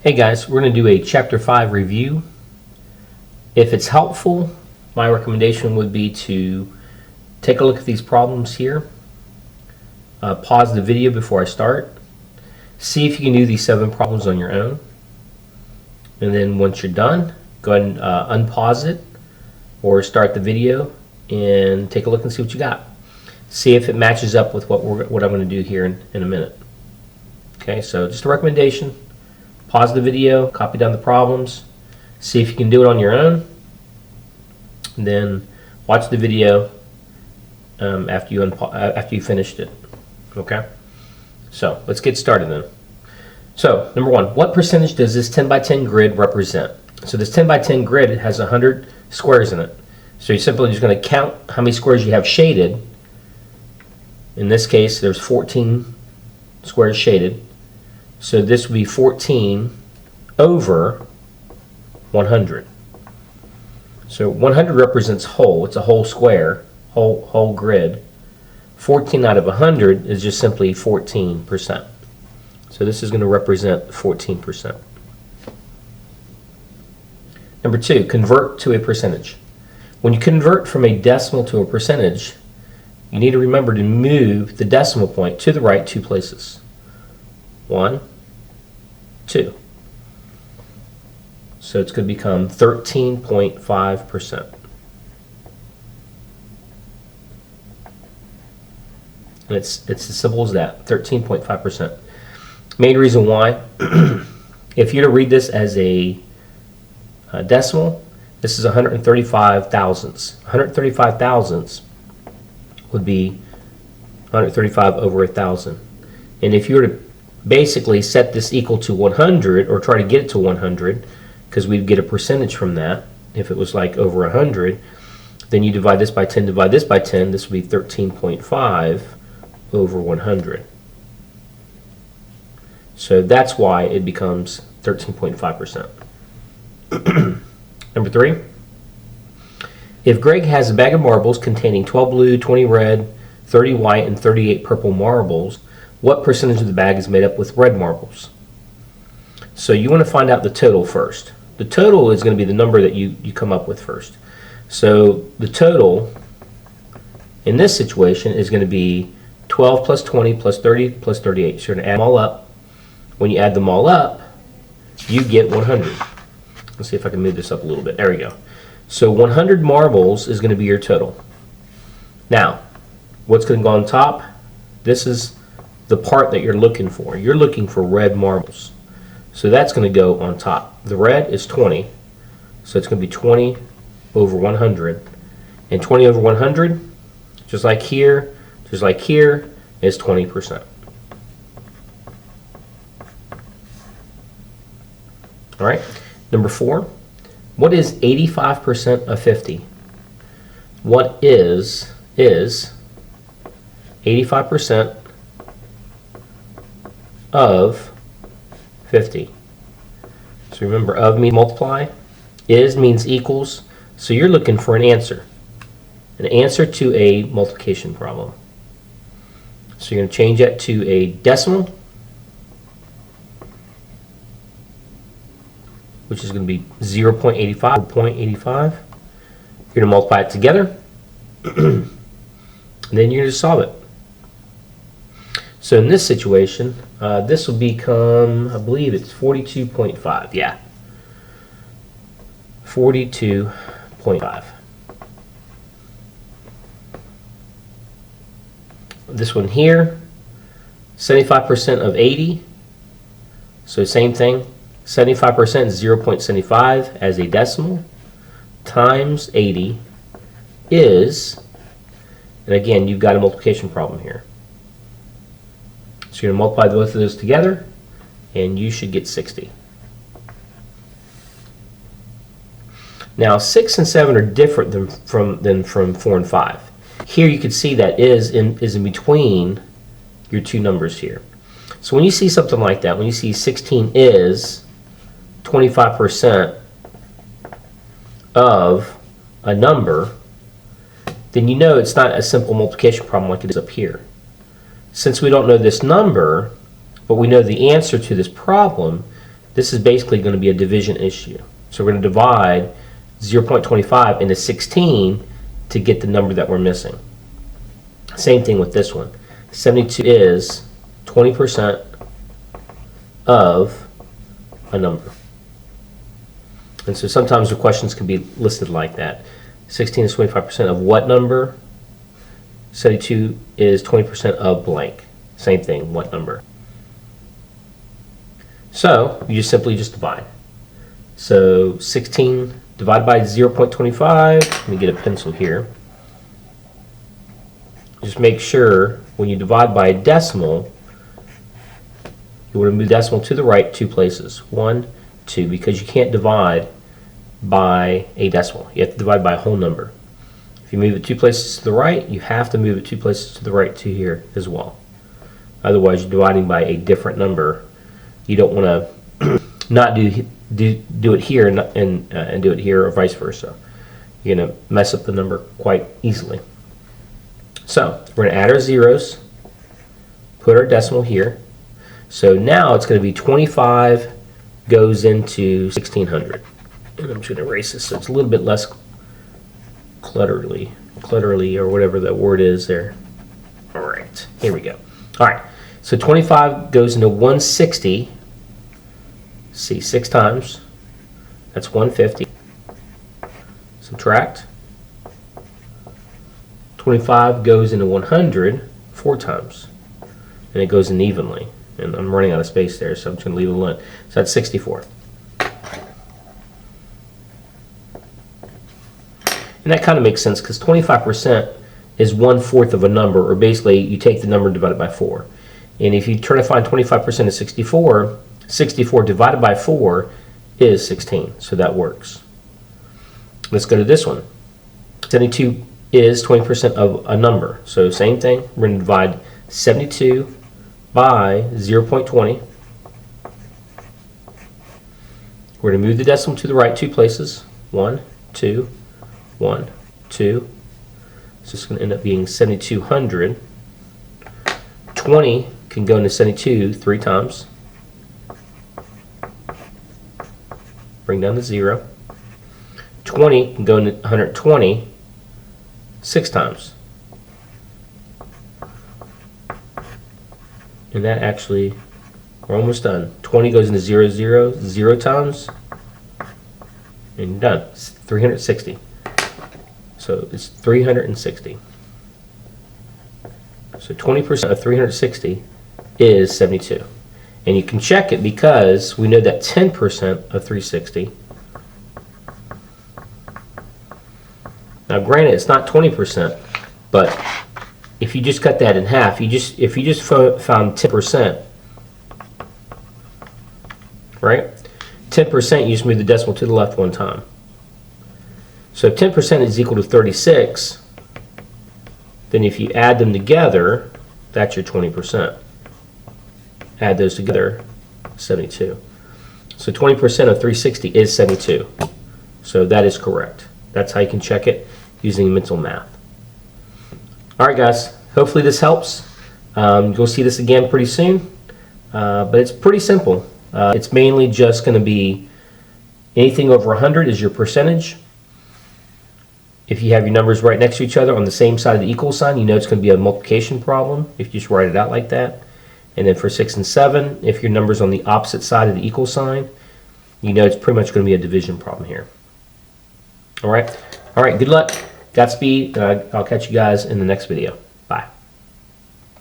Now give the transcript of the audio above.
Hey guys, we're going to do a Chapter 5 review. If it's helpful, my recommendation would be to take a look at these problems here, pause the video before I start, see if you can do these 7 problems on your own, and then once you're done, go ahead and unpause it or start the video and take a look and see what you got. See if it matches up with what I'm going to do here in a minute. Okay, so just a recommendation. Pause the video, copy down the problems, see if you can do it on your own, and then watch the video after you finished it. Okay? So let's get started then. So number 1, what percentage does this 10 by 10 grid represent? So this 10 by 10 grid has 100 squares in it. So you're simply just going to count how many squares you have shaded. In this case, there's 14 squares shaded. So this would be 14 over 100. So 100 represents whole. It's a whole square, whole grid. 14 out of 100 is just simply 14%. So this is going to represent 14%. Number 2, convert to a percentage. When you convert from a decimal to a percentage, you need to remember to move the decimal point to the right 2 places. 1, 2. So it's going to become 13.5%. And it's as simple as that, 13.5%. Main reason why, if you're to read this as a decimal, this is 135 thousandths. 135 thousandths would be 135 over 1,000. And if you were to basically set this equal to 100 or try to get it to 100, because we'd get a percentage from that if it was like over 100, then you divide this by 10, divide this by 10, this would be 13.5 over 100. So that's why it becomes 13.5%. Number 3, if Greg has a bag of marbles containing 12 blue, 20 red, 30 white, and 38 purple marbles, what percentage of the bag is made up with red marbles? So you want to find out the total first. The total is going to be the number that you come up with first. So the total in this situation is going to be 12 plus 20 plus 30 plus 38. So you're going to add them all up. When you add them all up, you get 100. Let's see if I can move this up a little bit. There we go. So 100 marbles is going to be your total. Now, what's going to go on top? This is the part that you're looking for. You're looking for red marbles. So that's going to go on top. The red is 20. So it's going to be 20 over 100. And 20 over 100, just like here, is 20%. All right. Number 4, what is 85% of 50? What is 85% of 50? So remember, of means multiply, is means equals, so you're looking for an answer to a multiplication problem. So you're going to change that to a decimal, which is going to be 0.85 or 0.85. You're going to multiply it together, and then you're going to solve it. So in this situation, this will become, I believe it's 42.5. Yeah, 42.5. This one here, 75% of 80. So same thing. 75% is 0.75 as a decimal times 80 is, and again, you've got a multiplication problem here. So you're going to multiply both of those together, and you should get 60. Now, 6 and 7 are different than from 4 and 5. Here you can see that is in between your 2 numbers here. So when you see something like that, when you see 16 is 25% of a number, then you know it's not a simple multiplication problem like it is up here. Since we don't know this number, but we know the answer to this problem, this is basically going to be a division issue. So we're going to divide 0.25 into 16 to get the number that we're missing. Same thing with this one. 72 is 20% of a number. And so sometimes the questions can be listed like that. 16 is 25% of what number? 72 is 20% of blank. Same thing, what number? So you just simply divide. So 16 divided by 0.25, let me get a pencil here. Just make sure when you divide by a decimal, you want to move the decimal to the right 2 places. 1, 2, because you can't divide by a decimal. You have to divide by a whole number. If you move it 2 places to the right, you have to move it 2 places to the right to here as well. Otherwise, you're dividing by a different number. You don't want to not do it here and do it here, or vice versa. You're going to mess up the number quite easily. So we're going to add our zeros, put our decimal here. So now it's going to be 25 goes into 1600. And I'm just going to erase this so it's a little bit less clutterly, or whatever that word is there. All right, here we go. All right, so 25 goes into 160. See, 6 times. That's 150. Subtract. 25 goes into 100 4 times. And it goes in evenly. And I'm running out of space there, so I'm just going to leave it alone. So that's 64. And that kind of makes sense because 25% is 1/4 of a number, or basically you take the number divided by 4. And if you try to find 25% of 64, 64 divided by 4 is 16. So that works. Let's go to this one. 72 is 20% of a number. So same thing. We're going to divide 72 by 0.20. We're going to move the decimal to the right 2 places. 1, 2, 1, 2. So it's going to end up being 7200. 20 can go into 72 3 times. Bring down the 0. 20 can go into 120 6 times. And that actually, we're almost done. 20 goes into 0, 0, 0 times. And you're done. It's 360. So it's 360. So 20% of 360 is 72. And you can check it because we know that 10% of 360. Now granted, it's not 20%, but if you just cut that in half, if you just found 10%, right? 10%, you just move the decimal to the left 1 time. So if 10% is equal to 36, then if you add them together, that's your 20%. Add those together, 72. So 20% of 360 is 72. So that is correct. That's how you can check it using mental math. All right, guys. Hopefully this helps. You'll see this again pretty soon. But it's pretty simple. It's mainly just going to be anything over 100 is your percentage. If you have your numbers right next to each other on the same side of the equal sign, you know it's going to be a multiplication problem if you just write it out like that. And then for 6 and 7, if your number's on the opposite side of the equal sign, you know it's pretty much going to be a division problem here. All right, good luck, Godspeed, and I'll catch you guys in the next video.